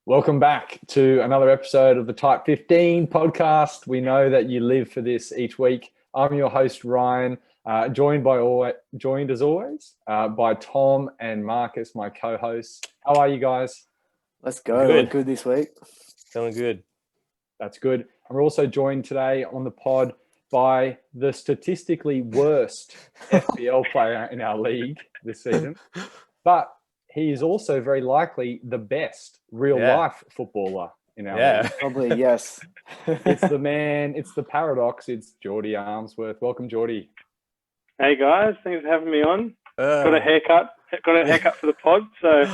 Welcome back to another episode of the Type 15 podcast. We know that you live for this each week. I'm your host, Ryan, joined as always by Tom and Marcus, my co-hosts. How are you guys? Let's go. We're good this week. Feeling good. That's good. And we're also joined today on the pod by the statistically worst FPL player in our league this season, but he is also very likely the best real-life footballer in our league. Probably, yes. It's the man, it's the paradox, it's Geordy Armsworth. Welcome, Geordy. Hey, guys. Thanks for having me on. Got a haircut. For the pod, so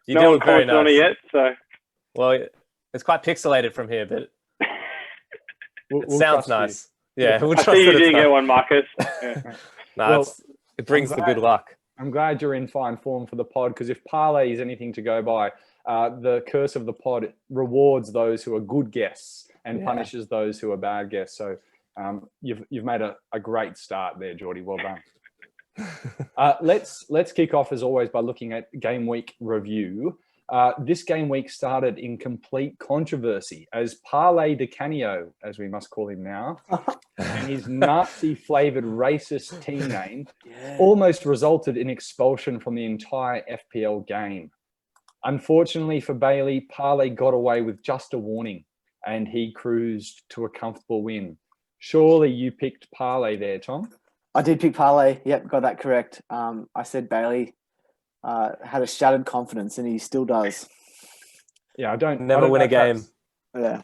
you no one very commented nice. on it yet. So, well, it's quite pixelated from here, but it sounds nice. Yeah, I see you didn't get one, Marcus. No, Well, it brings the good luck. I'm glad you're in fine form for the pod, because if parlay is anything to go by, the curse of the pod rewards those who are good guests and punishes those who are bad guests. So you've made a great start there, Geordy. Well done. Let's kick off as always by looking at game week review. This game week started in complete controversy as Parlay de Canio, as we must call him now, and his Nazi-flavoured racist team name almost resulted in expulsion from the entire FPL game. Unfortunately for Bailey, Parlay got away with just a warning and he cruised to a comfortable win. Surely you picked Parlay there, Tom? I did pick Parlay. Yep, got that correct. I said Bailey had a shattered confidence, and he still does. Yeah, I don't win a game. Yeah.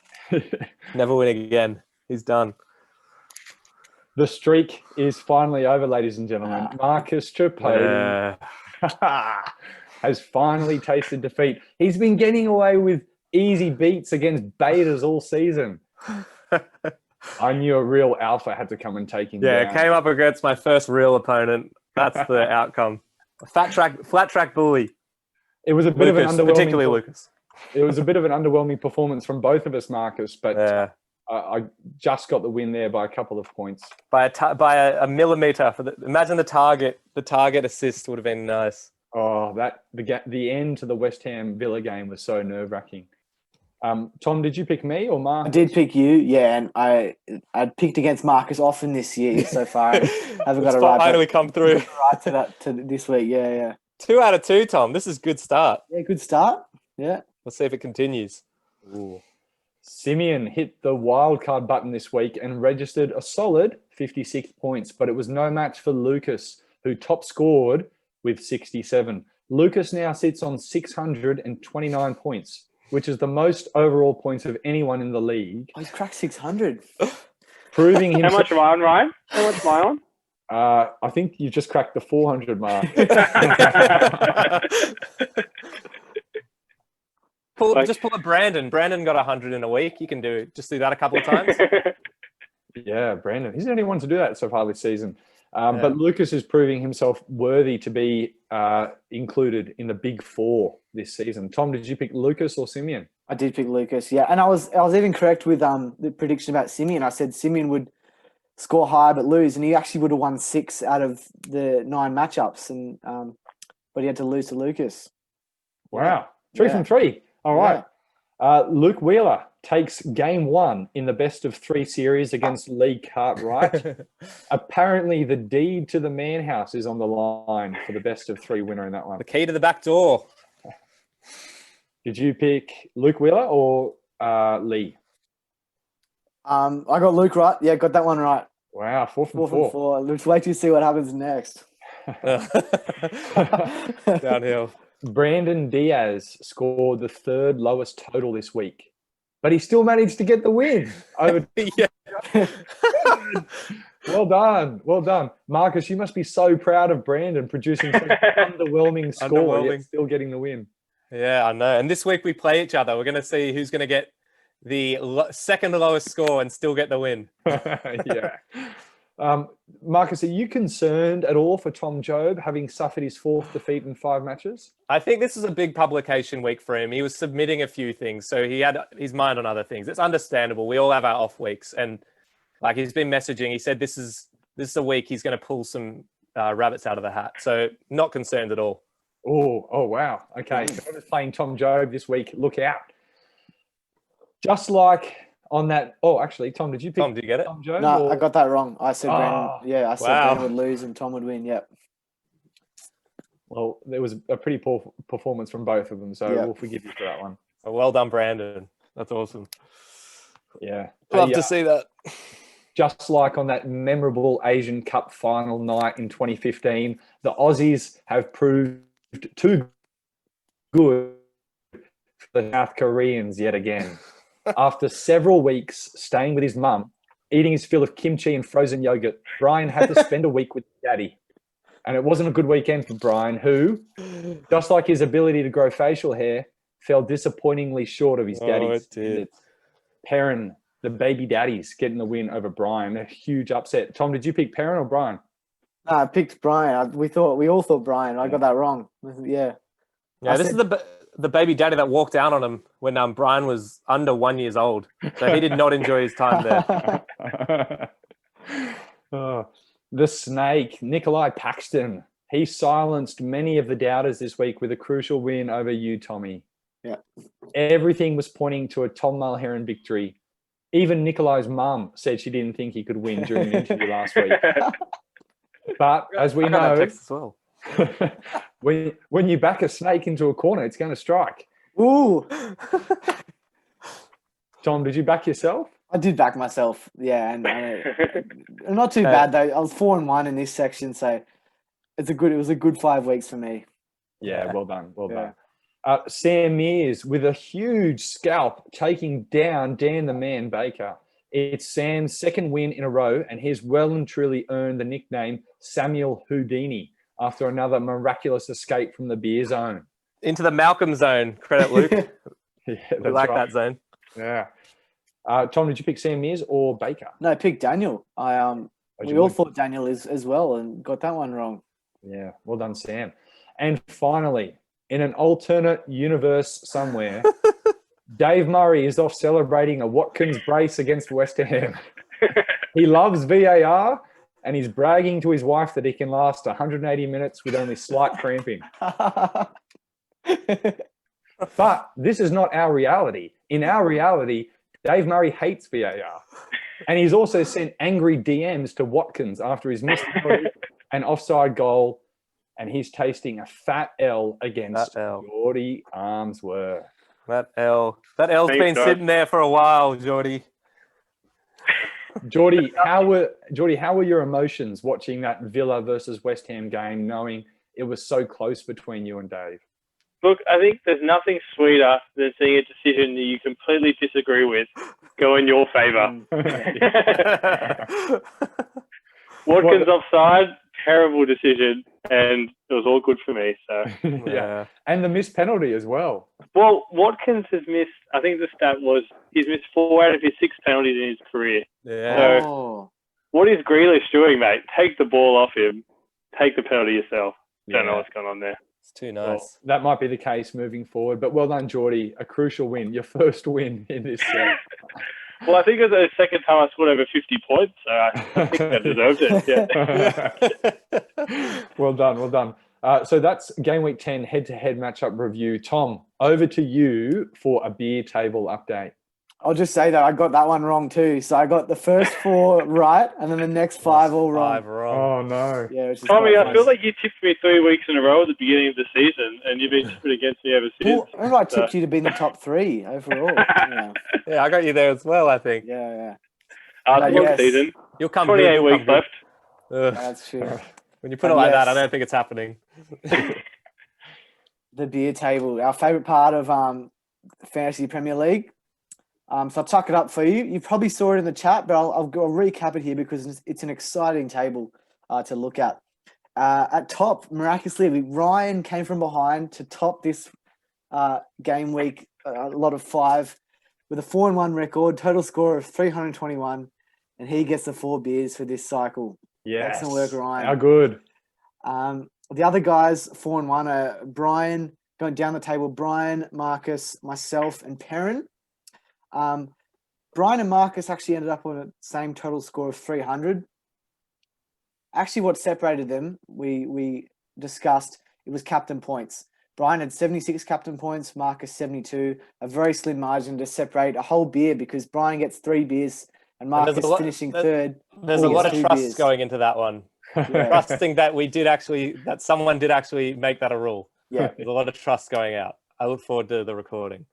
Never win again. He's done. The streak is finally over, ladies and gentlemen. Marcus Tripodi has finally tasted defeat. He's been getting away with easy beats against betas all season. I knew a real alpha had to come and take him down. Yeah, came up against my first real opponent. That's the outcome. A flat track bully. It was a bit of an underwhelming, particularly Lucas. It was a bit of an underwhelming performance from both of us, Marcus. But I just got the win there by a couple of points. By a millimeter. Imagine the target. The target assist would have been nice. Oh, the end to the West Ham Villa game was so nerve-wracking. Tom, did you pick me or Marcus? I did pick you, and I picked against Marcus often this year so far. I haven't got a right. Finally come through. Right to this week, yeah. 2 out of 2, Tom. This is a good start. Yeah, good start. Yeah. Let's see if it continues. Ooh. Simeon hit the wildcard button this week and registered a solid 56 points, but it was no match for Lucas, who top scored with 67. Lucas now sits on 629 points, which is the most overall points of anyone in the league. Oh, he's cracked 600. Proving himself. How much am I on, Ryan? How much am I on? I think you just cracked the 400 mark. Just pull a Brandon. Brandon got 100 in a week. You can do that a couple of times. Yeah, Brandon. He's the only one to do that so far this season. But Lucas is proving himself worthy to be included in the big four this season. Tom, did you pick Lucas or Simeon? I did pick Lucas, yeah. And I was even correct with the prediction about Simeon. I said Simeon would score high but lose, and he actually would have won 6 out of the 9 matchups, and but he had to lose to Lucas. Wow. 3 from 3. All right. Luke Wheeler takes game 1 in the best of 3 series against Lee Cartwright. Apparently, the deed to the man house is on the line for the best of 3 winner in that one. The key to the back door. Did you pick Luke Wheeler or Lee? I got Luke right. Yeah, got that one right. Wow, 4 from 4 from 4. Let's wait to see what happens next. Downhill. Brandon Diaz scored the 3rd lowest total this week, but he still managed to get the win. Well done. Marcus, you must be so proud of Brandon producing such an underwhelming score, yet still getting the win. Yeah, I know. And this week we play each other. We're going to see who's going to get the second lowest score and still get the win. Yeah. Marcus, are you concerned at all for Tom Jobe having suffered his 4th defeat in 5 matches? I think this is a big publication week for him. He was submitting a few things, so he had his mind on other things. It's understandable. We all have our off weeks, and like he's been messaging. He said this is a week he's going to pull some rabbits out of the hat. So not concerned at all. Oh, wow. Okay. Whoever's playing Tom Job this week, look out. Just like on that. Oh, actually, Tom, did you pick Tom, did you get it? Tom Job? No, or- I got that wrong. I said Brandon. Oh, Yeah, I said wow. Brandon would lose and Tom would win. Yep. Well, there was a pretty poor performance from both of them, so Yep. we'll forgive you for that one. Oh, well done, Brandon. That's awesome. Yeah. Love Hey, to see that. just like on that memorable Asian Cup final night in 2015, the Aussies have proved too good for the South Koreans yet again. After several weeks staying with his mum, eating his fill of kimchi and frozen yogurt, Brian had to spend a week with daddy. And it wasn't a good weekend for Brian, who, just like his ability to grow facial hair, fell disappointingly short of his daddy's it did. standards. Perrin, the baby daddies, getting the win over Brian. A huge upset. Tom, did you pick Perrin or Brian? No, I picked Brian. We all thought Brian. I got that wrong. Yeah. Yeah, this is the baby daddy that walked down on him when Brian was under 1 year old. So he did not enjoy his time there. Oh, the snake, Nikolai Paxton. He silenced many of the doubters this week with a crucial win over you, Tommy. Yeah. Everything was pointing to a Tom Mulheron victory. Even Nikolai's mum said she didn't think he could win during an interview last week. But as we I got that know, text as well. when you back a snake into a corner, it's going to strike. Ooh, Tom, did you back yourself? I did back myself. Yeah, and not too bad though. I was 4-1 in this section, so it was a good 5 weeks for me. Yeah, well done. Sam Mears with a huge scalp taking down Dan the Man Baker. It's Sam's second win in a row, and he's well and truly earned the nickname Samuel Houdini after another miraculous escape from the beer zone. Into the Malcolm zone. Credit Luke. Yeah, We like that zone. Yeah. Tom, did you pick Sam Mears or Baker? No, I picked Daniel. We all thought Daniel as well, and got that one wrong. Yeah, well done, Sam. And finally, in an alternate universe somewhere, Dave Murray is off celebrating a Watkins brace against West Ham. He loves VAR, and he's bragging to his wife that he can last 180 minutes with only slight cramping. But this is not our reality. In our reality, Dave Murray hates VAR. And he's also sent angry DMs to Watkins after his missed an offside goal, and he's tasting a fat L against Geordy Armsworth. That L's Thanks, been guys. sitting there for a while, Geordy. Geordy, how were your emotions watching that Villa versus West Ham game, knowing it was so close between you and Dave? Look, I think there's nothing sweeter than seeing a decision that you completely disagree with go in your favour. Watkins offside, terrible decision, and it was all good for me. So Yeah. And the missed penalty as well. Well, Watkins has missed, I think the stat was he's missed 4 out of his 6 penalties in his career. Yeah. Oh. What is Grealish doing, mate? Take the ball off him. Take the penalty yourself. Don't know what's going on there. It's too Well, nice. that might be the case moving forward. But well done, Geordy. A crucial win. Your first win in this set. Well, I think it was the second time I scored over 50 points, so I think I deserved it. Yeah. Well done. So that's game week 10 head-to-head matchup review. Tom, over to you for a beer table update. I'll just say that I got that one wrong too. So I got the first 4 right, and then the next 5 all wrong. 5 wrong. Oh, no. Yeah, which is Tommy, quite I funny. feel like you tipped me 3 weeks in a row at the beginning of the season, and you've been tipping against me ever since. Well, remember I tipped you to be in the top 3 overall. Yeah, Yeah, I got you there as well, I think. yeah. Long Yes. season. You'll come 28 good, you'll weeks come left. good. Ugh. That's true. When you put it like that, I Yes. don't think it's happening. The beer table, our favourite part of Fantasy Premier League. So I'll tuck it up for you. You probably saw it in the chat, but I'll recap it here because it's an exciting table to look at. At top, miraculously, Ryan came from behind to top this game week, a lot of 5, with a 4-1 record, total score of 321, and he gets the 4 beers for this cycle. Yes. Excellent work, Ryan. How good. The other guys, 4-1, are Brian, going down the table, Brian, Marcus, myself, and Perrin. Brian and Marcus actually ended up on the same total score of 300. Actually, what separated them, we discussed, it was captain points. Brian had 76 captain points, Marcus 72, a very slim margin to separate a whole beer because Brian gets 3 beers and And there's Marcus a lot- finishing third. There's he a lot gets of 2 trust beers. going into that one. Yeah. Trusting that that someone did actually make that a rule. Yeah. There's a lot of trust going out. I look forward to the recording.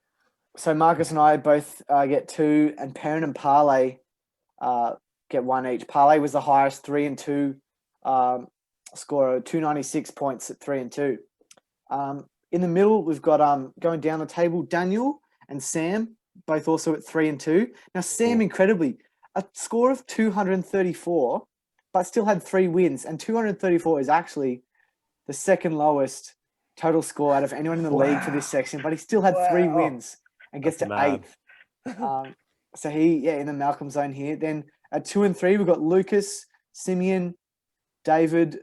So Marcus and I both get 2, and Perrin and Parlay get 1 each. Parlay was the highest, 3 and 2 scorer, 296 points at 3 and 2. In the middle, we've got going down the table, Daniel and Sam, both also at 3 and 2. Now Sam, incredibly, a score of 234, but still had 3 wins, and 234 is actually the second lowest total score out of anyone in the league for this section. But he still had 3 wins and gets That's to mad. 8th. So he, in the Malcolm zone here. Then at 2 and 3, we've got Lucas, Simeon, David,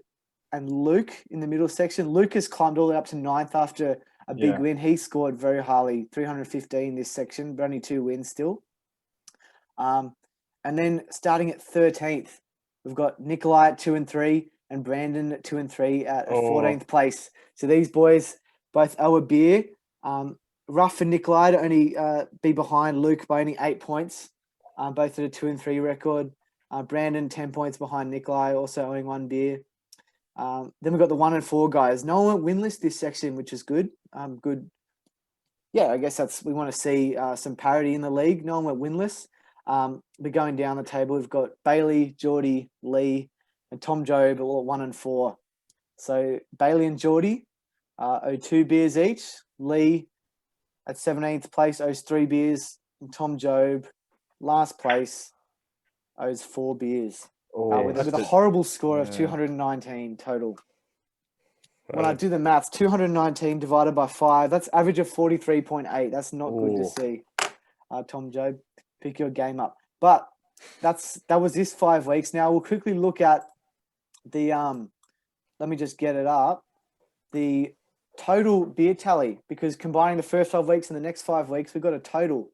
and Luke in the middle section. Lucas climbed all the way up to 9th after a big win. He scored very highly, 315 this section, but only 2 wins still. And then starting at 13th, we've got Nikolai at 2 and 3 and Brandon at 2 and 3 at 14th place. So these boys both owe a beer. Rough for Nikolai to only be behind Luke by only 8 points, both at a 2 and 3 record. Brandon 10 points behind Nikolai, also owing 1 beer. Then we've got the 1 and 4 guys. No one went winless this section, which is good. Good. Yeah, I guess we want to see some parity in the league. No one went winless. We're going down the table. We've got Bailey, Geordy, Lee, and Tom Job all at 1 and 4. So Bailey and Geordy owe 2 beers each. Lee at 17th place owes 3 beers. And Tom Job, last place, owes 4 beers. With a horrible score of 219 total. When I do the maths, 219 divided by 5, that's average of 43.8. That's not good to see. Tom Job, pick your game up. But that was this 5 weeks. Now we'll quickly look at the let me just get it up. The total beer tally, because combining the first 12 weeks and the next 5 weeks, we've got a total.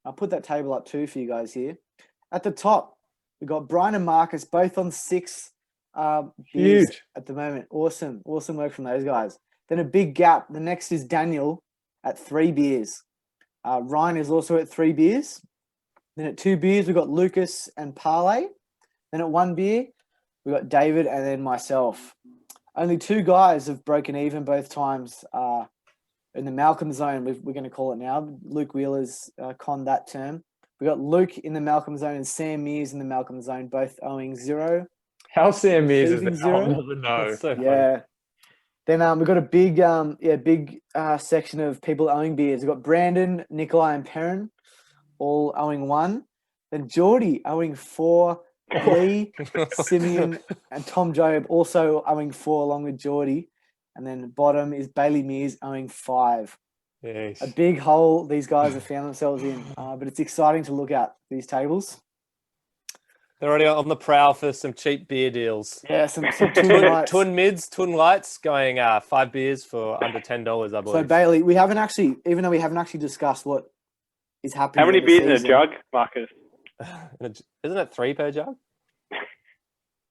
I'll put that table up too for you guys here. At the top, we've got Brian and Marcus both on 6 beers at the moment. Awesome work from those guys. Then a big gap. The next is Daniel at 3 beers. Ryan is also at 3 beers. Then at 2 beers, we've got Lucas and Parlay. Then at 1 beer, we've got David and then myself. Only 2 guys have broken even both times in the Malcolm zone, we're going to call it now. Luke Wheeler's conned that term. We got Luke in the Malcolm zone and Sam Mears in the Malcolm zone, both owing 0. How Sam Mears is Receiving that? I'll 0. never know. That's so funny. Yeah. Then we've got a big section of people owing beers. We've got Brandon, Nikolai, and Perrin all owing 1. Then Geordy owing 4. Lee, Simeon, and Tom Job also owing 4 along with Geordy. And then bottom is Bailey Mears owing 5. Yes. A big hole these guys have found themselves in. But it's exciting to look at these tables. They're already on the prowl for some cheap beer deals. Yeah, some lights. Twin mids, twin lights going 5 beers for under $10, I believe. So Bailey, even though we haven't actually discussed what is happening. How many in the beers in a season. jug, Marcus? Isn't it 3 per jug?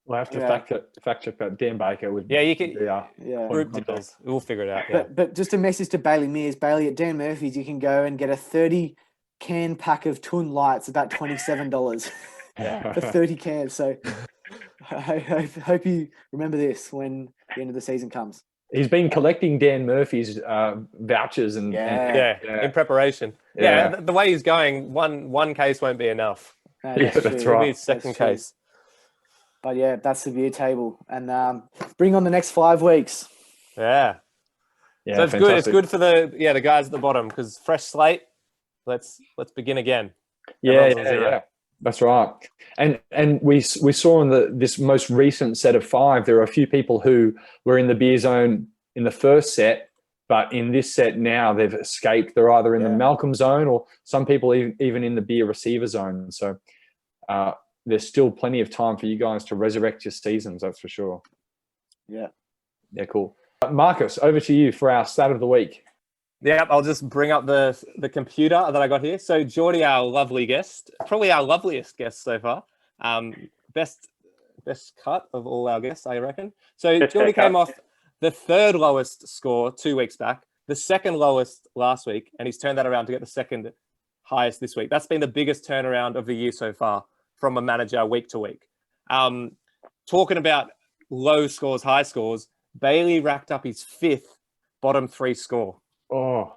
We'll have to fact check that. Dan Baker with Yeah, you can. Yeah. Group deals. We'll figure it out. Yeah. But just a message to Bailey Mears. Bailey, at Dan Murphy's, you can go and get a 30 can pack of Twin Lights, about $27 for 30 cans. So I hope you remember this when the end of the season comes. He's been collecting Dan Murphy's vouchers and in preparation. Yeah, the way he's going, one case won't be enough. No, that's true. right. It'll be a second That's true. case. But yeah, that's the beer table. And bring on the next 5 weeks. Yeah. Yeah, So it's good. It's fantastic. good for the guys at the bottom because fresh slate. Let's begin again. Yeah, Everyone's on 0. yeah. That's right. And we saw in this most recent set of 5, there are a few people who were in the beer zone in the first set, but in this set now they've escaped. They're either in the Malcolm zone or some people even in the beer receiver zone. So there's still plenty of time for you guys to resurrect your seasons, that's for sure. Yeah. Yeah, cool. Marcus, over to you for our stat of the week. Yeah, I'll just bring up the computer that I got here. So Geordy, our lovely guest, probably our loveliest guest so far. Best cut of all our guests, I reckon. So Geordy came off the third lowest score 2 weeks back, the second lowest last week, and he's turned that around to get the second highest this week. That's been the biggest turnaround of the year so far from a manager week to week. Talking about low scores, high scores, Bailey racked up his 5th bottom 3 score. Oh.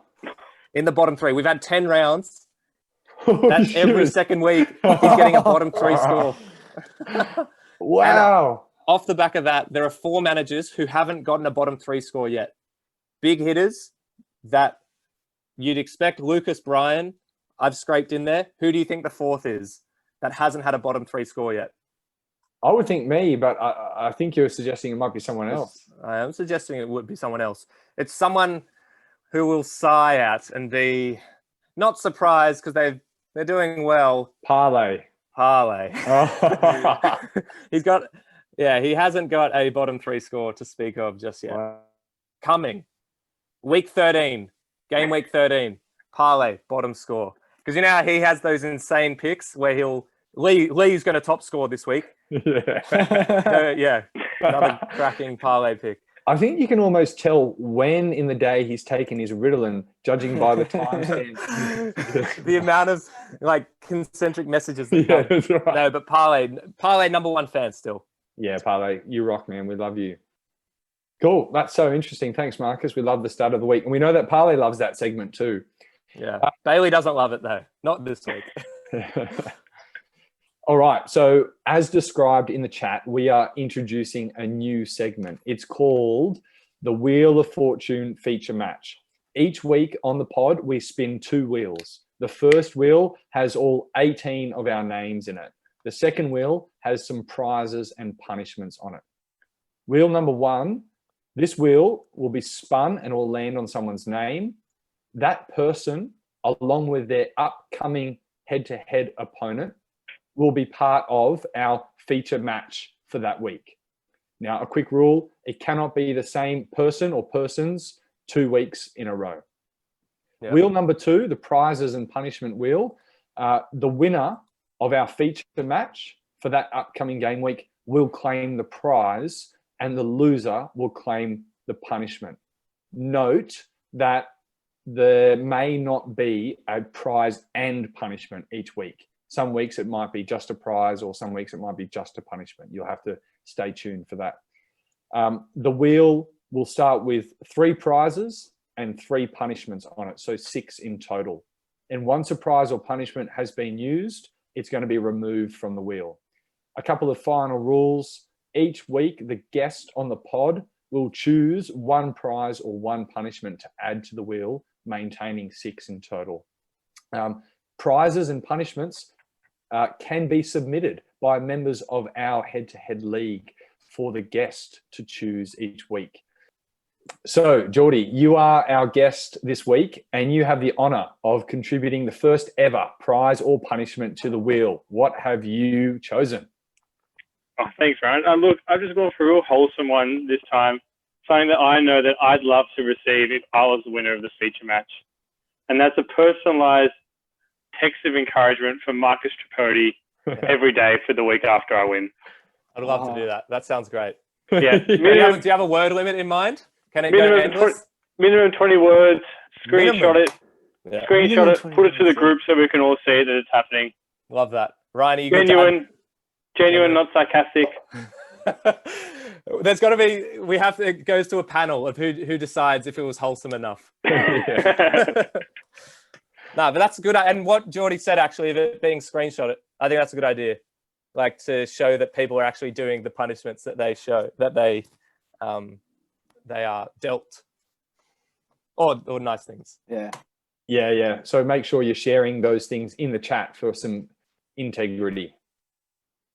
In the bottom 3. We've had 10 rounds. Oh, That's every second week. He's getting a bottom 3 score. Wow. Off the back of that, there are 4 managers who haven't gotten a bottom 3 score yet. Big hitters that you'd expect. Lucas Bryan, I've scraped in there. Who do you think the 4th is that hasn't had a bottom 3 score yet? I would think me, but I think you're suggesting it might be someone else. I am suggesting it would be someone else. It's someone who will sigh at and be not surprised because they're doing well. Parlay. Oh. He hasn't got a bottom 3 score to speak of just yet. Wow. Coming. Week 13. Game week 13. Parlay, bottom score. Because you know how he has those insane picks where Lee's going to top score this week. Yeah. Another cracking parlay pick. I think you can almost tell when in the day he's taken his Ritalin, judging by the timestamp. The amount of concentric messages. Yeah, that's right. No, but parlay number 1 fan still. Yeah, Parlay, you rock, man. We love you. Cool. That's so interesting. Thanks, Marcus. We love the start of the week. And we know that Parlay loves that segment too. Yeah. Bailey doesn't love it though. Not this week. All right. So as described in the chat, we are introducing a new segment. It's called the Wheel of Fortune feature match. Each week on the pod, we spin 2 wheels. The first wheel has all 18 of our names in it. The second wheel has some prizes and punishments on it. Wheel number 1, this wheel will be spun and will land on someone's name. That person, along with their upcoming head-to-head opponent, will be part of our feature match for that week. Now, a quick rule, it cannot be the same person or persons 2 weeks in a row. Yep. Wheel number 2, the prizes and punishment wheel, the winner of our feature match for that upcoming game week will claim the prize and the loser will claim the punishment. Note that there may not be a prize and punishment each week. Some weeks it might be just a prize or some weeks it might be just a punishment. You'll have to stay tuned for that. The wheel will start with 3 prizes and 3 punishments on it, so 6 in total. And once a prize or punishment has been used, it's going to be removed from the wheel. A couple of final rules. Each week, the guest on the pod will choose 1 prize or 1 punishment to add to the wheel, maintaining 6 in total. Prizes and punishments can be submitted by members of our head-to-head league for the guest to choose each week. So, Geordy, you are our guest this week and you have the honor of contributing the first ever prize or punishment to the wheel. What have you chosen? Oh, thanks, Ryan. Look, I've just gone for a real wholesome one this time. Something that I know that I'd love to receive if I was the winner of the feature match. And that's a personalized text of encouragement from Marcus Tripodi every day for the week after I win. I'd love to do that. That sounds great. Yeah. Do you have a word limit in mind? Can it go endless? Minimum 20 words. Screenshot it. Yeah. Screenshot it. Put it to the group so we can all see that it's happening. Love that. Ryan, are you Genuine, not sarcastic. There's got to be. It goes to a panel of who decides if it was wholesome enough. No, but that's good. And what Geordy said, actually, of it being screenshotted, I think that's a good idea. Like to show that people are actually doing the punishments that they show, that they are dealt, or nice things. Yeah. So make sure you're sharing those things in the chat for some integrity.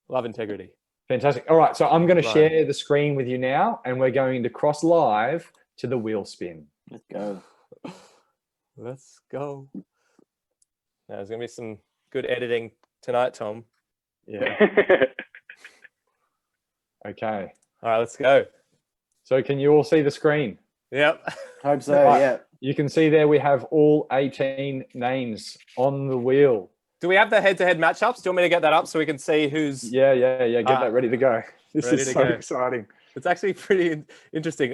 Love integrity. Fantastic. All right, so I'm going to share the screen with you now, and we're going to cross live to the wheel spin. Let's go. Let's go. Now, there's going to be some good editing tonight, Tom. Yeah. Okay. All right, let's go. So can you all see the screen? Yep. Hope so, Right. yeah. You can see there we have all 18 names on the wheel. Do we have the head-to-head matchups? Do you want me to get that up so we can see who's... Yeah. Get that ready to go. This Ready is to so go. exciting. It's actually pretty interesting.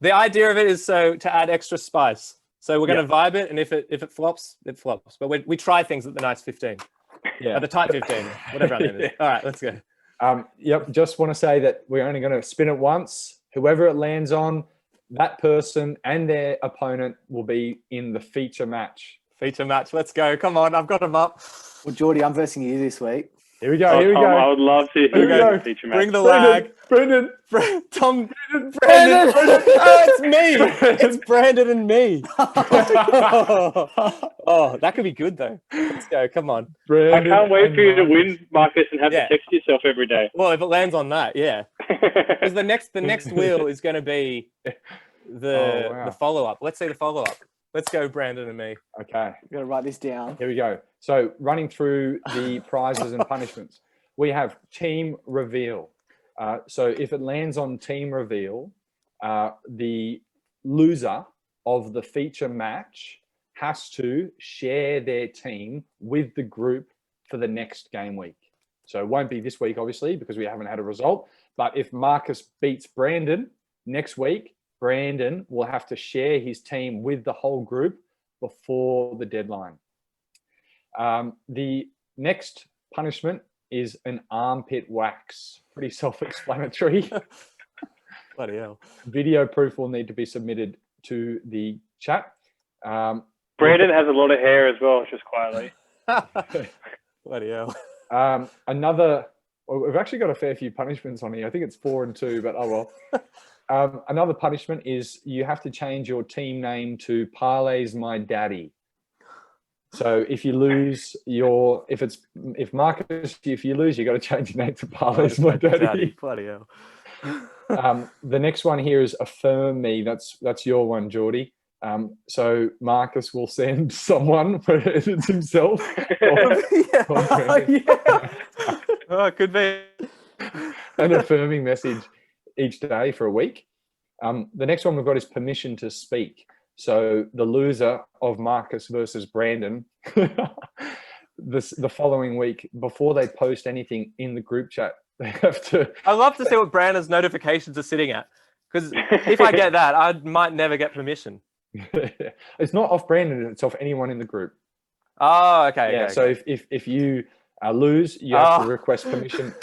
The idea of it is to add extra spice. So we're going to vibe it, and if it flops, it flops. But we try things at the nice 15, at the tight 15, whatever our name is. All right, let's go. Yep. Just want to say that we're only going to spin it once. Whoever it lands on, that person and their opponent will be in the feature match. Feature match. Let's go. Come on, I've got them up. Well, Geordy, I'm versing you this week. Here we go. Oh, Here we Tom, go. I would love to hear the feature match. Bring the lag. Brendan. Tom. Brandon. Oh, it's me. It's Brandon and me. Oh, that could be good though. Let's go. Come on. Brandon I can't wait for you to win, Marcus, and have Yeah. to text yourself every day. Well, if it lands on that, yeah. Because the next wheel is going to be the follow up. Let's say the follow up. Let's go, Brandon and me. Okay. I've got to write this down. Here we go. So running through the prizes and punishments, we have team reveal. So if it lands on team reveal, the loser of the feature match has to share their team with the group for the next game week. So it won't be this week, obviously, because we haven't had a result. But if Marcus beats Brandon next week, Brandon will have to share his team with the whole group before the deadline. The next punishment is an armpit wax. Pretty self-explanatory. Bloody hell. Video proof will need to be submitted to the chat. Brandon has a lot of hair as well, just quietly. Bloody hell. We've actually got a fair few punishments on here. I think it's 4 and 2, but oh well. Another punishment is you have to change your team name to Parlay's My Daddy. So if you lose if Marcus, if you lose, you got to change your name to Parlay's My Daddy. Bloody hell. The next one here is Affirm Me. That's your one, Geordy. So Marcus will send someone, whether it's himself or Oh, it could be an affirming message each day for a week. The next one we've got is permission to speak. So the loser of Marcus versus Brandon, the following week, before they post anything in the group chat, they have to. I'd love to see what Brandon's notifications are sitting at, because if I get that, I might never get permission. It's not off Brandon; it's off anyone in the group. Oh, okay. Yeah. Okay, So okay. if you lose, you have to request permission,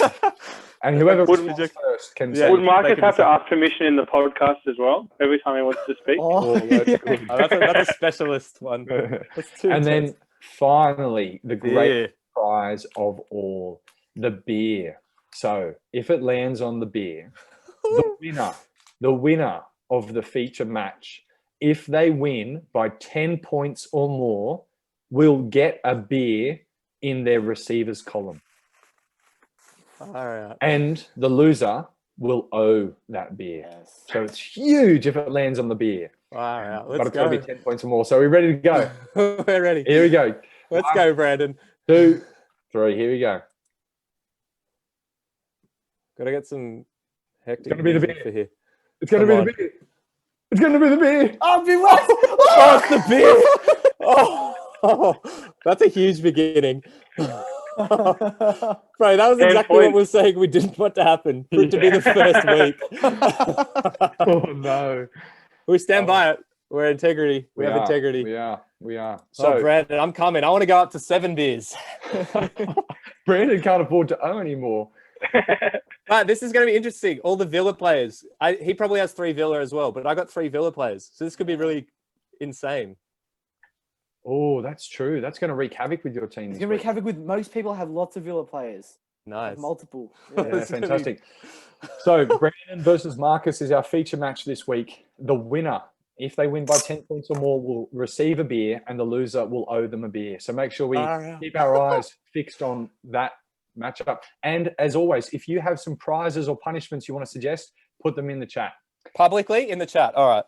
and whoever responds first can. Yeah. say, Would Marcus have to ask permission in the podcast as well every time he wants to speak? Oh, that's yeah. good. Oh, that's a specialist one. That's too And intense. then finally, the great Beer. prize of all, the beer. So if it lands on the beer, the winner of the feature match, if they win by 10 points or more, will get a beer in their receivers column. All right. And the loser will owe that beer. Yes. So it's huge if it lands on the beer. All right. But Let's it's got to go. be 10 points or more. So we're ready to go. We're ready. Here we go. Let's go, Brandon. 2, 3. Here we go. Got to get some hectic. It's gonna be the music beer. for here. It's going to be Come the beer. It's going to be the beer. I've been waiting. Oh, it's the beer. Oh, that's a huge beginning. Bro, that was 10 exactly what points. we were saying we didn't want to happen. For it to be the first week. Oh, no. We stand by it. We're integrity. We have integrity. We are. So, So Brandon, I'm coming. I want to go up to 7 beers. Brandon can't afford to owe anymore. But this is going to be interesting. All the Villa players. He probably has 3 Villa as well, but I got 3 Villa players. So this could be really insane. Oh, that's true. That's going to wreak havoc with your team. It's this going to wreak week. havoc with most people have lots of Villa players. Nice. Multiple. Yeah, It's gonna be- fantastic. So Brandon versus Marcus is our feature match this week. The winner, if they win by 10 points or more, will receive a beer, and the loser will owe them a beer. So make sure we keep our eyes fixed on that matchup. And as always, if you have some prizes or punishments you want to suggest, put them in the chat. Publicly in the chat. All right.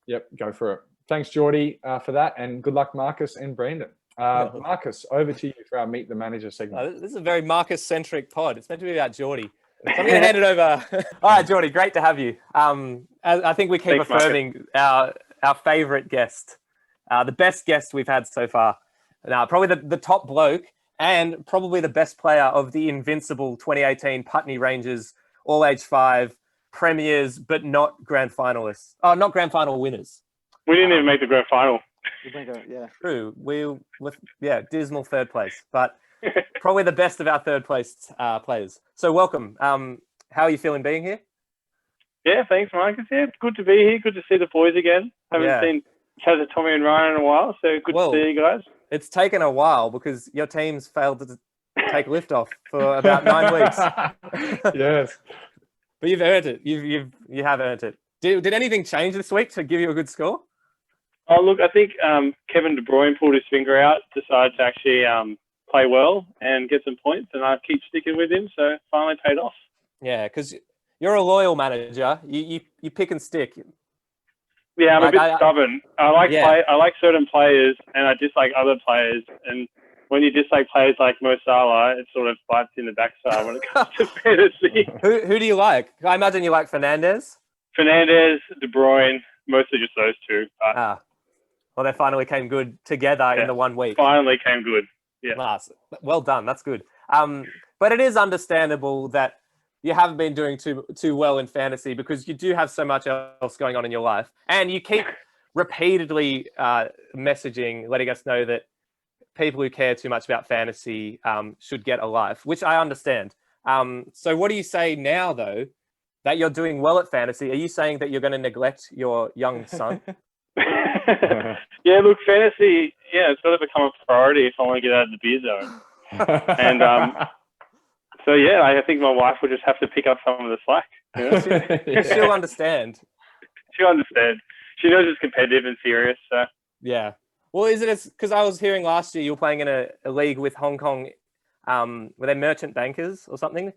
Yep, go for it. Thanks, Geordy, for that, and good luck, Marcus and Brandon. Marcus, over to you for our Meet the Manager segment. This is a very Marcus-centric pod. It's meant to be about Geordy. So I'm going to hand it over. All right, Geordy, great to have you. I think we keep Thanks, affirming our favourite guest, the best guest we've had so far. Now, probably the top bloke and probably the best player of the invincible 2018 Putney Rangers All-Age 5 premiers, but not grand finalists. Oh, not grand final winners. We didn't even make the grand final. Yeah. True. Dismal third place, but probably the best of our third place players. So welcome. How are you feeling being here? Yeah, thanks, Marcus. Yeah, it's good to be here. Good to see the boys again. Haven't seen Chazza, Tommy, and Ryan in a while, so good to see you guys. It's taken a while because your team's failed to take liftoff for about 9 weeks. Yes. But you've earned it. You have earned it. Did anything change this week to give you a good score? Oh, look, I think Kevin De Bruyne pulled his finger out, decided to actually play well and get some points, and I keep sticking with him, so finally paid off. Yeah, because you're a loyal manager. You pick and stick. Yeah, I'm a bit stubborn. I like certain players, and I dislike other players. And when you dislike players like Mo Salah, it sort of bites in the backside when it comes to fantasy. Who do you like? I imagine you like Fernandes. Fernandes, De Bruyne, mostly just those two. Well, they finally came good together in the 1 week. Finally came good. Yeah. Nice. Well done. That's good. But it is understandable that you haven't been doing too well in fantasy because you do have so much else going on in your life, and you keep repeatedly messaging, letting us know that people who care too much about fantasy should get a life, which I understand. So what do you say now, though, that you're doing well at fantasy? Are you saying that you're going to neglect your young son? Yeah, look, fantasy, it's got to become a priority if I want to get out of the beer zone. And so, I think my wife will just have to pick up some of the slack. You know? She'll understand. She'll understand. She knows it's competitive and serious. So. Yeah. Well, is it because I was hearing last year you were playing in a league with Hong Kong, were they merchant bankers or something?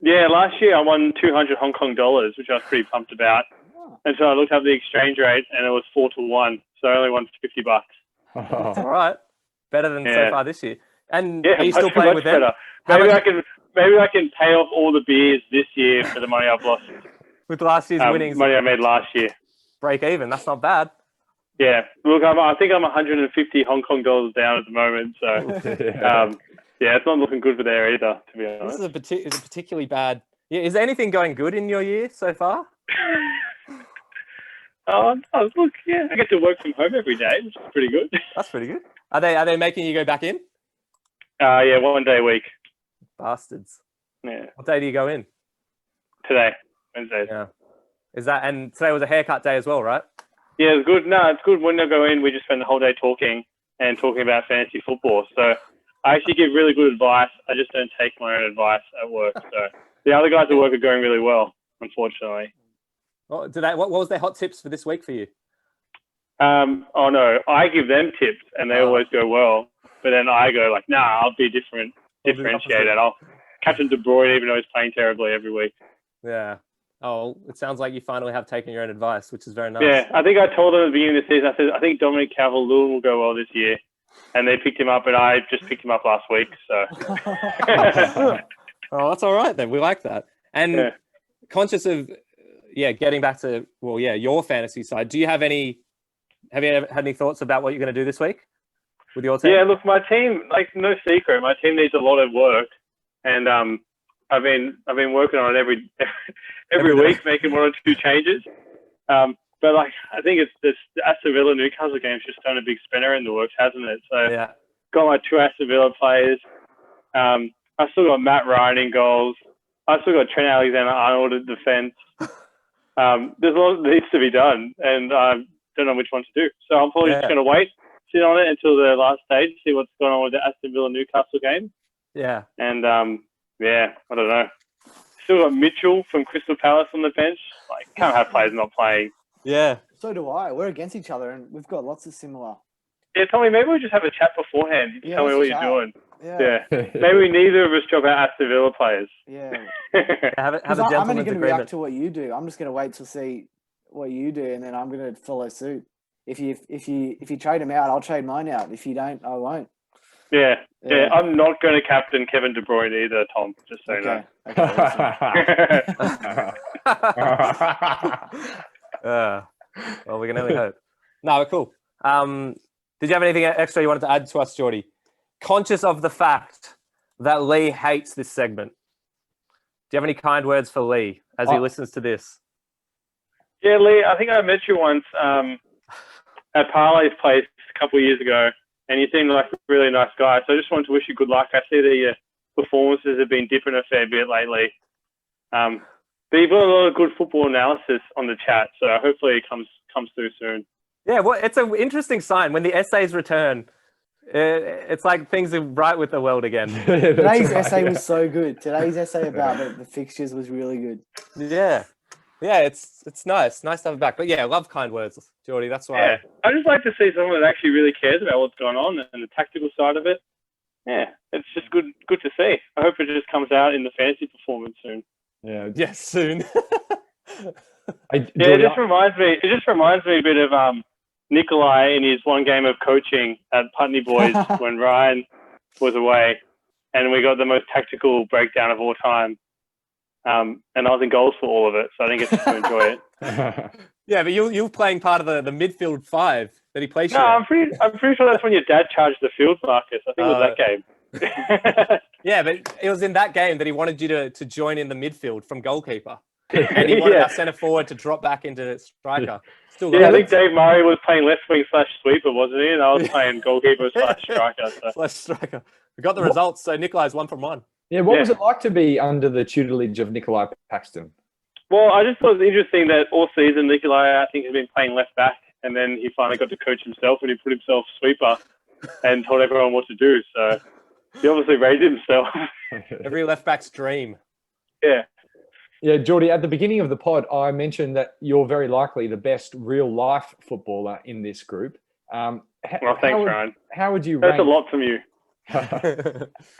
Yeah, last year I won 200 Hong Kong dollars, which I was pretty pumped about. And so I looked up the exchange rate, and it was 4-1. So I only won $50. That's all right. Better than so far this year. And are you still much, playing much with them? better. Maybe I can pay off all the beers this year for the money I've lost. With last year's winnings, money I made last year. Break even. That's not bad. Yeah. Look, I think I'm 150 Hong Kong dollars down at the moment. So, it's not looking good for there either, to be honest. This is a particularly bad. Yeah, is there anything going good in your year so far? Look, I get to work from home every day, which is pretty good. That's pretty good. Are they making you go back in? 1 day a week. Bastards. Yeah. What day do you go in? Today, Wednesday. Yeah. And today was a haircut day as well, right? Yeah, it's good. No, it's good. When I go in, we just spend the whole day talking about fantasy football. So I actually give really good advice. I just don't take my own advice at work. So the other guys at work are going really well, unfortunately. Well, what was their hot tips for this week for you? No, I give them tips and they always go well. But then I go like, I'll be differentiated. I'll Captain De Bruyne, even though he's playing terribly every week. Yeah. Oh, it sounds like you finally have taken your own advice, which is very nice. Yeah, I think I told them at the beginning of the season, I said, I think Dominic Calvert-Lewin will go well this year. And they picked him up, and I just picked him up last week. So. Oh, that's all right then. We like that. And conscious of, getting back to, your fantasy side, have you had any thoughts about what you're going to do this week with your team? Yeah, look, my team, like, no secret, my team needs a lot of work. And I've been working on it every week, making 1 or 2 changes. But like, I think it's this Aston Villa Newcastle game's just done a big spinner in the works, hasn't it? So got my 2 Aston Villa players. I've still got Matt Ryan in goals. I've still got Trent Alexander-Arnold at defence. There's a lot that needs to be done, and I don't know which one to do. So I'm probably just going to wait, sit on it until the last stage, see what's going on with the Aston Villa Newcastle game. Yeah. And I don't know. Still got Mitchell from Crystal Palace on the bench. Like, can't have players not playing. Yeah. So do I. We're against each other, and we've got lots of similar. Yeah, Tommy, maybe we just have a chat beforehand. You tell me what you're doing. Yeah. Maybe neither of us drop out Aston Villa players. Yeah. Have a I'm gentleman's only going to agreement. react to what you do. I'm just going to wait to see what you do, and then I'm going to follow suit. If you trade him out, I'll trade mine out. If you don't, I won't. Yeah. I'm not going to captain Kevin De Bruyne either, Tom. Just so you know. Well, we can only hope. No, cool. Did you have anything extra you wanted to add to us, Geordy? Conscious of the fact that Lee hates this segment. Do you have any kind words for Lee as he listens to this? Yeah, Lee, I think I met you once at Parlay's place a couple of years ago, and you seemed like a really nice guy. So I just wanted to wish you good luck. I see that your performances have been dipping a fair bit lately. But you've got a lot of good football analysis on the chat, so hopefully it comes through soon. Yeah, well, it's an interesting sign. When the essays return, it's like things are right with the world again. Today's essay was so good. Today's essay about the fixtures was really good. Yeah. Yeah, it's nice. Nice to have it back. But yeah, I love kind words, Geordy. That's why. Yeah, I just like to see someone that actually really cares about what's going on and the tactical side of it. Yeah, it's just good to see. I hope it just comes out in the fantasy performance soon. Yeah. Yes, soon. It just reminds me a bit of Nikolai in his one game of coaching at Putney Boys when Ryan was away, and we got the most tactical breakdown of all time. And I was in goals for all of it, so I didn't get to enjoy it. Yeah, but you're playing part of the midfield five that he plays. No, I'm pretty sure that's when your dad charged the field, Marcus. I think it was that game. Yeah, but it was in that game that he wanted you to join in the midfield from goalkeeper, and he wanted our centre forward to drop back into striker. I think Dave Murray was playing left wing / sweeper, wasn't he? And I was playing goalkeeper / striker. So. / striker. We got the results, so Nikolai's 1 from 1. Yeah, what was it like to be under the tutelage of Nikolai Paxton? Well, I just thought it was interesting that all season Nikolai, I think, had been playing left back, and then he finally got to coach himself, and he put himself sweeper and told everyone what to do. So he obviously rated himself. Every left back's dream. Yeah. Yeah, Geordy, at the beginning of the pod, I mentioned that you're very likely the best real-life footballer in this group. Well, thanks, Ryan. How would you rank? That's a lot from you.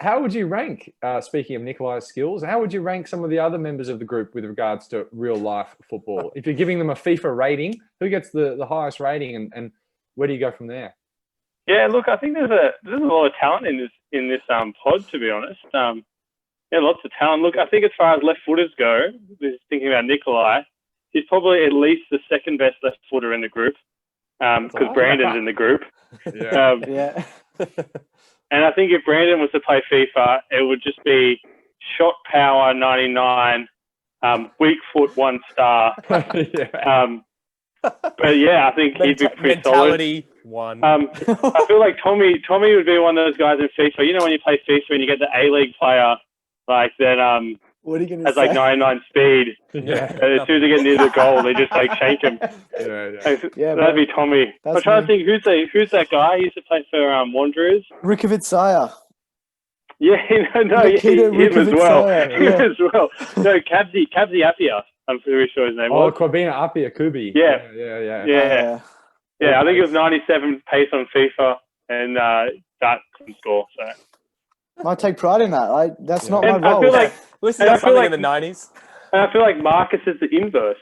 How would you rank, speaking of Nikolai's skills, how would you rank some of the other members of the group with regards to real-life football? If you're giving them a FIFA rating, who gets the highest rating, and where do you go from there? Yeah, look, I think there's a lot of talent in this pod, to be honest. Yeah, lots of talent. Look, I think as far as left footers go, just thinking about Nikolai, he's probably at least the second best left footer in the group, because Brandon's in the group. Yeah. And I think if Brandon was to play FIFA, it would just be shot power 99, weak foot 1 star. But yeah, I think he'd be pretty mentality solid. 1. I feel like Tommy would be one of those guys in FIFA. You know when you play FIFA and you get the A-League player like that what are you gonna has say? like 99 speed. Yeah. As soon as they get near the goal, they just like shank him. Yeah, that'd be Tommy. I'm trying to think who's that guy. He used to play for Wanderers. Rikovic Saya. Yeah, no, him as well. Him as well. No, Kabzi Appiah. I'm pretty sure his name was. Kwabena Appiah Kubi. Yeah. Yeah, I think it was 97 pace on FIFA, and that couldn't score. So I take pride in that. That's not my and role. I feel like This is something in the 90s. And I feel like Marcus is the inverse.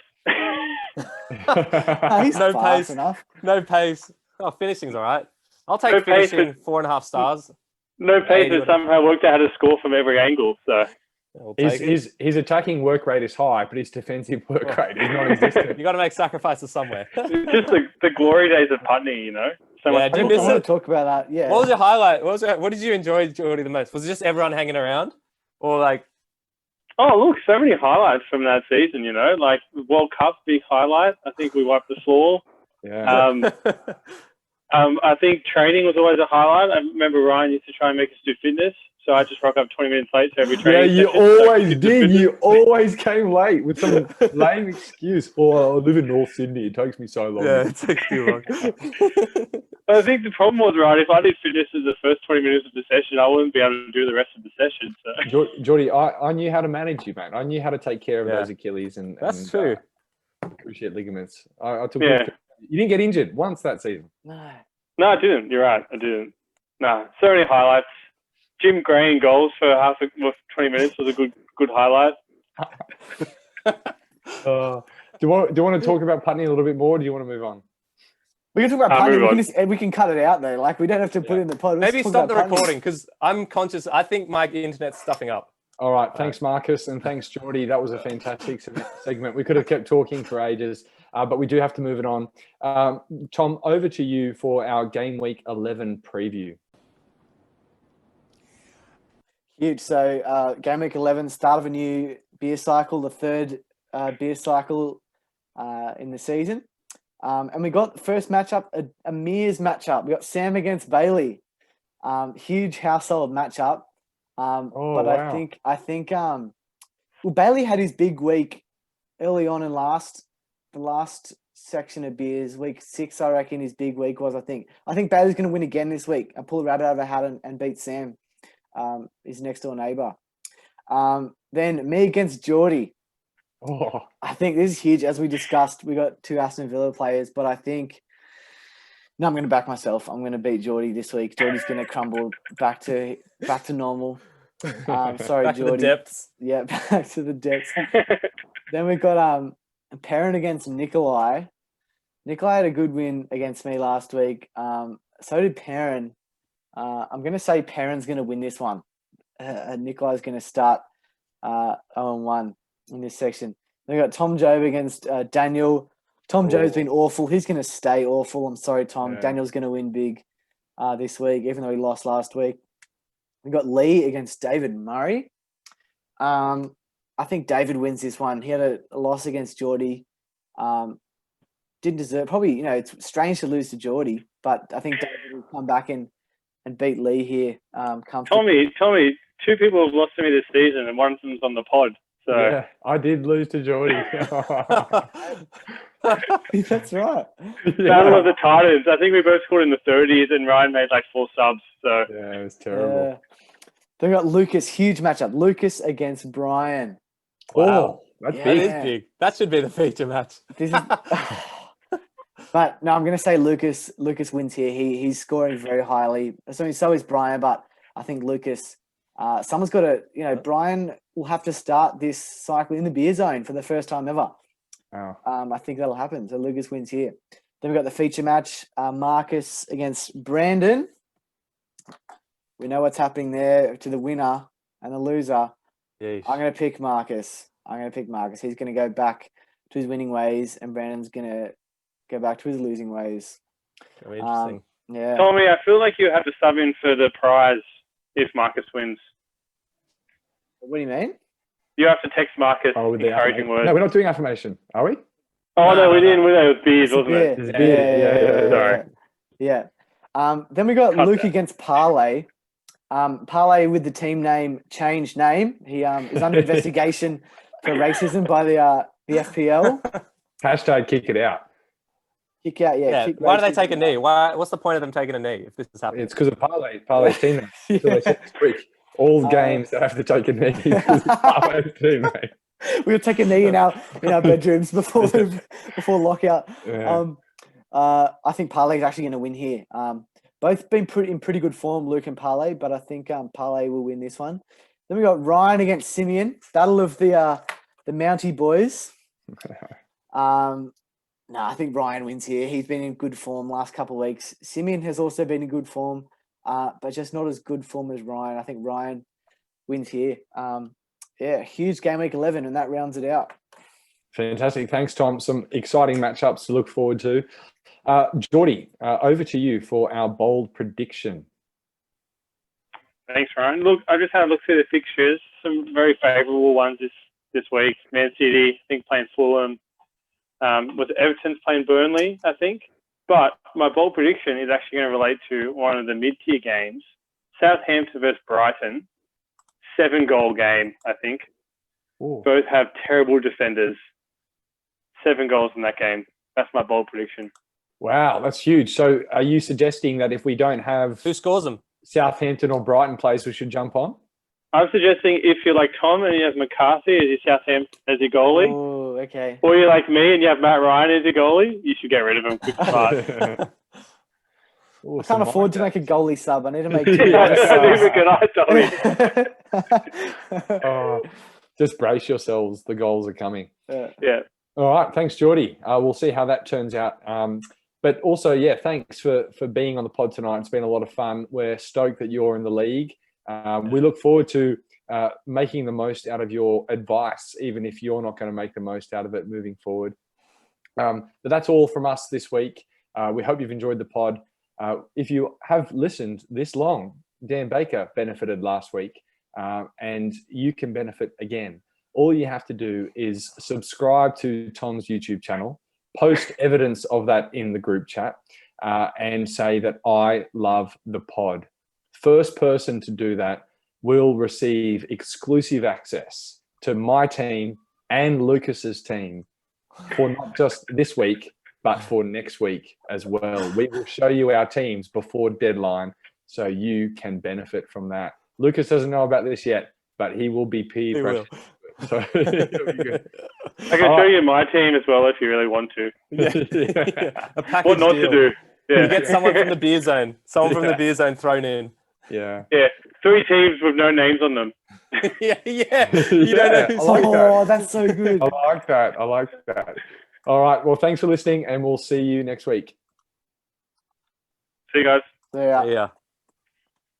He's No fast pace. enough. No pace. Oh, finishing's all right. I'll take No pace, finishing 4.5 stars. No pace has somehow worked out how to score from every angle. So We'll take it. His attacking work rate is high, but his defensive work rate is non-existent. You got to make sacrifices somewhere. it's just the glory days of Putney, you know. So Yeah, much do you I miss want to it? talk about that. Yeah. What was your highlight? What did you enjoy, Geordy, the most? Was it just everyone hanging around, or like? Oh, look, so many highlights from that season, you know, like World Cup, big highlight. I think we wiped the floor. Yeah. I think training was always a highlight. I remember Ryan used to try and make us do fitness. So I just rock up 20 minutes late to every Yeah, training you session. always did. You always came late with some lame excuse. Oh, I live in North Sydney. It takes me so long. Yeah, it takes too long. I think the problem was, right, if I did fitness in the first 20 minutes of the session, I wouldn't be able to do the rest of the session. So. Geordy, I knew how to manage you, mate. I knew how to take care of Yeah. those Achilles and That's true. cruciate ligaments. I took Yeah. good. You didn't get injured once that season. No. No, I didn't. You're right. I didn't. No, so many highlights. Jim Gray in goals for 20 minutes was a good highlight. Do you want to talk about Putney a little bit more? Or do you want to move on? We can talk about Putney. move We can cut it out there. Like we don't have to put it in the pod. Let's Maybe talk stop the about Putney. recording because I'm conscious. I think my internet's stuffing up. All right. Thanks, Marcus, and thanks, Geordy. That was a fantastic segment. We could have kept talking for ages, but we do have to move it on. Tom, over to you for our Game Week 11 preview. Huge. So Game Week 11, start of a new beer cycle, the third beer cycle in the season. And we got the first matchup, a Mears matchup. We got Sam against Bailey. Huge household matchup. But wow. I think well, Bailey had his big week early on in the last section of beers, week 6, I reckon his big week was. I think Bailey's going to win again this week and pull a rabbit out of a hat and beat Sam, his next door neighbour. Then me against Geordy. Oh, I think this is huge. As we discussed, we got 2 Aston Villa players, but I think I'm going to back myself. I'm going to beat Geordy this week. Geordy's going to crumble back to normal. Sorry, Back to the Geordy. depths. Yeah, back to the depths. Then we got Perrin against Nikolai. Nikolai had a good win against me last week. So did Perrin. I'm going to say Perrin's going to win this one. Nikolai's going to start 0-1 in this section. Then we got Tom Job against Daniel. Tom Job's been awful. He's going to stay awful. I'm sorry, Tom. Yeah. Daniel's going to win big this week, even though he lost last week. We got Lee against David Murray. I think David wins this one. He had a loss against Geordy. Didn't deserve. Probably, it's strange to lose to Geordy, but I think David will come back and beat Lee here. Tommy, 2 people have lost to me this season, and one of them's on the pod. So yeah, I did lose to Geordy. That's right. Battle of the Titans. I think we both scored in the 30s, and Ryan made like 4 subs. So Yeah, it was terrible. Then we got Lucas. Huge matchup. Lucas against Brian. Wow, that's Yeah. That big. is big. That should be the feature match. This is. But no, I'm going to say Lucas. Lucas wins here. He's scoring very highly. So is Brian, but I think Lucas. Someone's got to. Brian will have to start this cycle in the beer zone for the first time ever. Wow. I think that'll happen. So Lucas wins here. Then we got the feature match. Marcus against Brandon. We know what's happening there to the winner and the loser. Yeesh. I'm going to pick Marcus. He's going to go back to his winning ways, and Brandon's going to go back to his losing ways. That'll be interesting. Yeah. Tommy, I feel like you have to sub in for the prize if Marcus wins. What do you mean? You have to text Marcus With the encouraging affirmation. words. No, we're not doing affirmation, are we? Oh, no, we No. didn't. It was beers, wasn't Beer. it? It's beer. Sorry. Yeah. Then we got Cut Luke that. against Parlay. Parlay with the team name changed name. He is under investigation for racism by the FPL. Hashtag kick it out. Kick out, Yeah. kick Why do they racism take a out. knee? What's the point of them taking a knee if this is happening? It's because of Parlay's team name. That's what I said this week. All games that have to take a knee because of Parlay's team name. We'll take a knee in our bedrooms before lockout. Yeah. I think Parlay's actually going to win here. Both been in pretty good form, Luke and Parlay, but I think Parlay will win this one. Then we got Ryan against Simeon, battle of the Mountie boys. No, I think Ryan wins here. He's been in good form last couple of weeks. Simeon has also been in good form, but just not as good form as Ryan. I think Ryan wins here. Huge game week 11, and that rounds it out. Fantastic. Thanks, Tom. Some exciting matchups to look forward to. Geordy, over to you for our bold prediction. Thanks, Ryan. Look, I just had a look through the fixtures. Some very favourable ones this week. Man City, I think, playing Fulham. Was Everton's playing Burnley, I think. But my bold prediction is actually going to relate to one of the mid-tier games. Southampton versus Brighton. 7-goal game, I think. Ooh. Both have terrible defenders. 7 goals in that game. That's my bold prediction. Wow, that's huge. So are you suggesting that if we don't have Who scores them? Southampton or Brighton plays, we should jump on? I'm suggesting if you're like Tom and you have McCarthy as your Southampton as your goalie, Oh, okay. or you're like me and you have Matt Ryan as your goalie, you should get rid of him quick fast. Ooh, I can't afford to make a goalie sub. I need to make 2 Yeah. goalie Good eye, Tommy. Oh, just brace yourselves. The goals are coming. Yeah. All right. Thanks, Geordy. We'll see how that turns out. But also, thanks for being on the pod tonight. It's been a lot of fun. We're stoked that you're in the league. We look forward to making the most out of your advice, even if you're not going to make the most out of it moving forward. But that's all from us this week. We hope you've enjoyed the pod. If you have listened this long, Dan Baker benefited last week, and you can benefit again. all you have to do is subscribe to Tom's YouTube channel, post evidence of that in the group chat, and say that I love the pod. First person to do that will receive exclusive access to my team and Lucas's team for not just this week, but for next week as well. We will show you our teams before deadline so you can benefit from that. Lucas doesn't know about this yet, but he will be peer pressured. So it'll be good. I can show you my team as well if you really want to. Yeah. A package What not deal. to do. Yeah. You get someone from the beer zone. Someone from the beer zone thrown in. Yeah. Yeah. 3 teams with no names on them. yeah. You don't know who's I like that. Oh, that's so good. I like that. I like that. All right. Well, thanks for listening, and we'll see you next week. See you guys. Yeah. Yeah.